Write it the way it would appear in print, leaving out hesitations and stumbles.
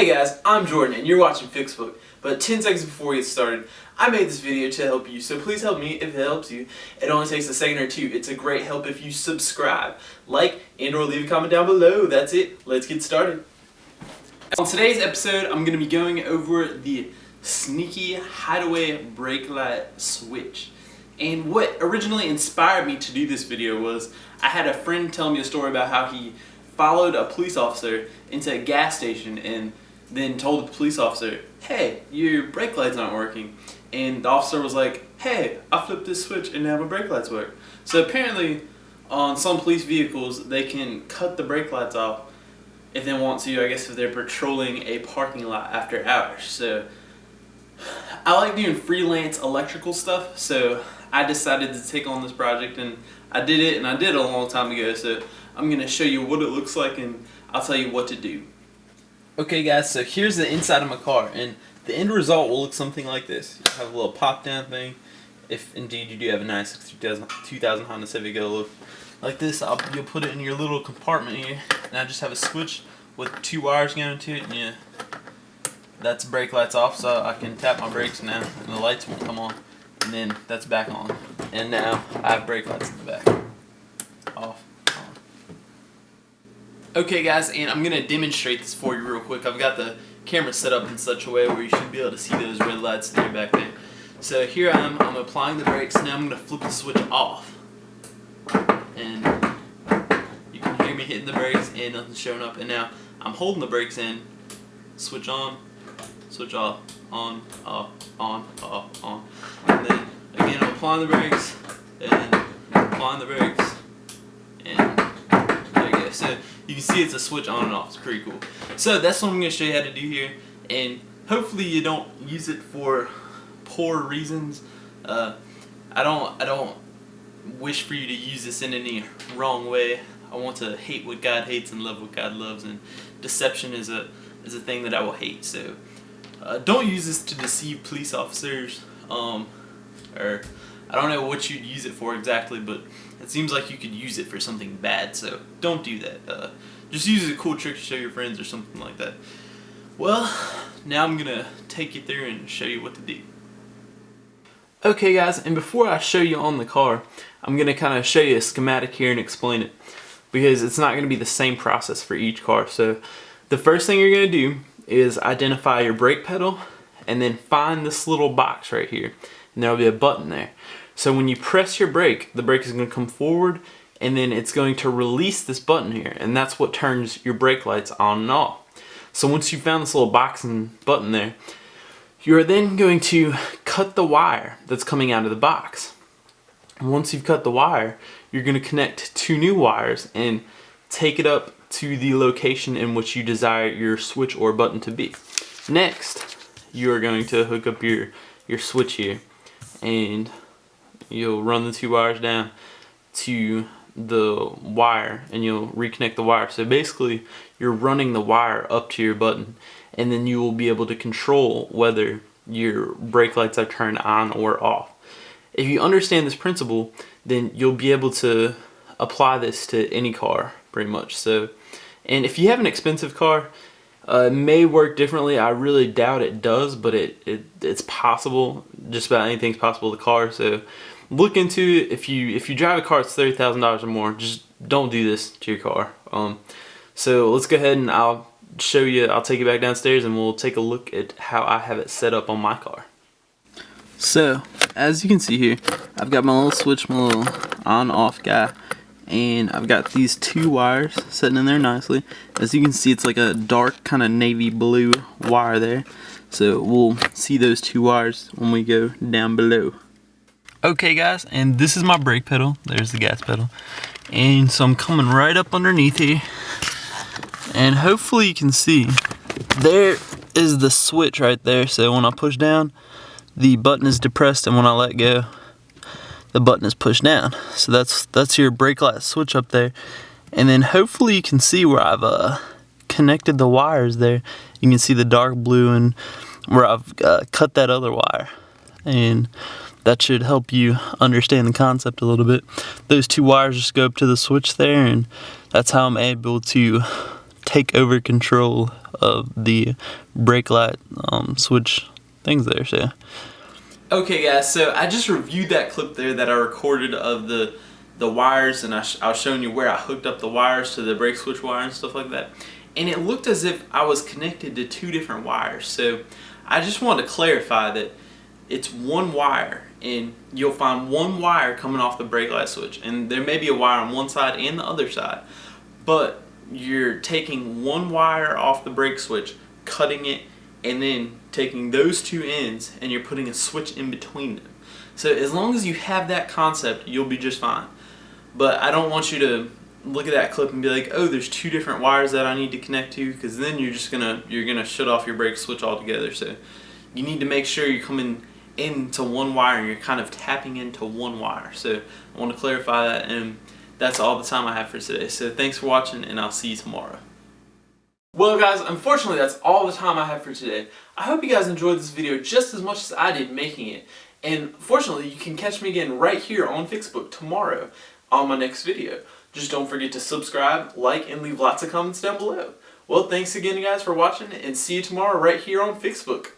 Hey guys, I'm Jordan and you're watching Fixbook. But 10 seconds before we get started, I made this video to help you, so please help me if it helps you. It only takes a second or two. It's a great help if you subscribe, like, and or leave a comment down below. That's it. Let's get started. On today's episode, I'm going to be going over the sneaky hideaway brake light switch. And what originally inspired me to do this video was I had a friend tell me a story about how he followed a police officer into a gas station and then told the police officer, hey, your brake lights aren't working. And the officer was like, hey, I flipped this switch and now my brake lights work. So apparently on some police vehicles they can cut the brake lights off if they want to, I guess if they're patrolling a parking lot after hours. So I like doing freelance electrical stuff, so I decided to take on this project and I did it a long time ago, so I'm going to show you what it looks like and I'll tell you what to do. Okay guys, so here's the inside of my car and the end result will look something like this. You have a little pop down thing, if indeed you do have a nice 2000 Honda Civic, it'll look like this. You'll put it in your little compartment here and I just have a switch with two wires going to it, and yeah, that's brake lights off, so I can tap my brakes now and the lights won't come on, and then that's back on, and now I have brake lights in the back. Off, on. Okay guys, and I'm going to demonstrate this for you real quick. I've got the camera set up in such a way where you should be able to see those red lights that are back there. So here I am, I'm applying the brakes. Now I'm going to flip the switch off, and you can hear me hitting the brakes and nothing's showing up, and now I'm holding the brakes in, switch on, switch off, on, off, on, off, on, and then again I'm applying the brakes, and applying the brakes, and there you go. So you can see it's a switch on and off. It's pretty cool. So that's what I'm going to show you how to do here, and hopefully you don't use it for poor reasons. I don't wish for you to use this in any wrong way. I want to hate what God hates and love what God loves, and deception is a thing that I will hate. So don't use this to deceive police officers, or I don't know what you'd use it for exactly, but it seems like you could use it for something bad, so don't do that. Just use it as a cool trick to show your friends or something like that. Well, now I'm gonna take you through and show you what to do. Okay guys, and before I show you on the car, I'm gonna kind of show you a schematic here and explain it, because it's not gonna be the same process for each car. So the first thing you're gonna do is identify your brake pedal and then find this little box right here, and there'll be a button there. So when you press your brake, the brake is going to come forward and then it's going to release this button here, and that's what turns your brake lights on and off. So once you've found this little box and button there, you're then going to cut the wire that's coming out of the box. And once you've cut the wire, you're going to connect two new wires and take it up to the location in which you desire your switch or button to be. Next, you are going to hook up your switch here, and you'll run the two wires down to the wire and you'll reconnect the wire. So basically you're running the wire up to your button, and then you will be able to control whether your brake lights are turned on or off. If you understand this principle, then you'll be able to apply this to any car pretty much. So, and if you have an expensive car, it may work differently. I really doubt it does, but it's possible. Just about anything's possible with a car. So look into it. If you drive a car that's $30,000 or more, just don't do this to your car. So let's go ahead and I'll show you. I'll take you back downstairs and we'll take a look at how I have it set up on my car. So as you can see here, I've got my little switch, my little on-off guy, and I've got these two wires sitting in there nicely. As you can see, it's like a dark kind of navy blue wire there, so we'll see those two wires when we go down below. Okay guys, and this is my brake pedal. There's the gas pedal, and so I'm coming right up underneath here, and hopefully you can see there is the switch right there. So when I push down, the button is depressed, and when I let go, the button is pushed down. So that's your brake light switch up there. And then hopefully you can see where I've connected the wires there. You can see the dark blue and where I've cut that other wire, and that should help you understand the concept a little bit. Those two wires just go up to the switch there, and that's how I'm able to take over control of the brake light switch things there. So okay guys, so I just reviewed that clip there that I recorded of the wires, and I was showing you where I hooked up the wires to the brake switch wire and stuff like that, and it looked as if I was connected to two different wires. So I just wanted to clarify that it's one wire, and you'll find one wire coming off the brake light switch, and there may be a wire on one side and the other side, but you're taking one wire off the brake switch, cutting it, and then taking those two ends and you're putting a switch in between them. So as long as you have that concept, you'll be just fine. But I don't want you to look at that clip and be like, oh, there's two different wires that I need to connect to, because then you're gonna shut off your brake switch altogether. So you need to make sure you're coming into one wire and you're kind of tapping into one wire. So I want to clarify that, and that's all the time I have for today. So thanks for watching, and I'll see you tomorrow. Well guys, unfortunately that's all the time I have for today. I hope you guys enjoyed this video just as much as I did making it. And fortunately, you can catch me again right here on Fixbook tomorrow on my next video. Just don't forget to subscribe, like, and leave lots of comments down below. Well, thanks again guys for watching, and see you tomorrow right here on Fixbook.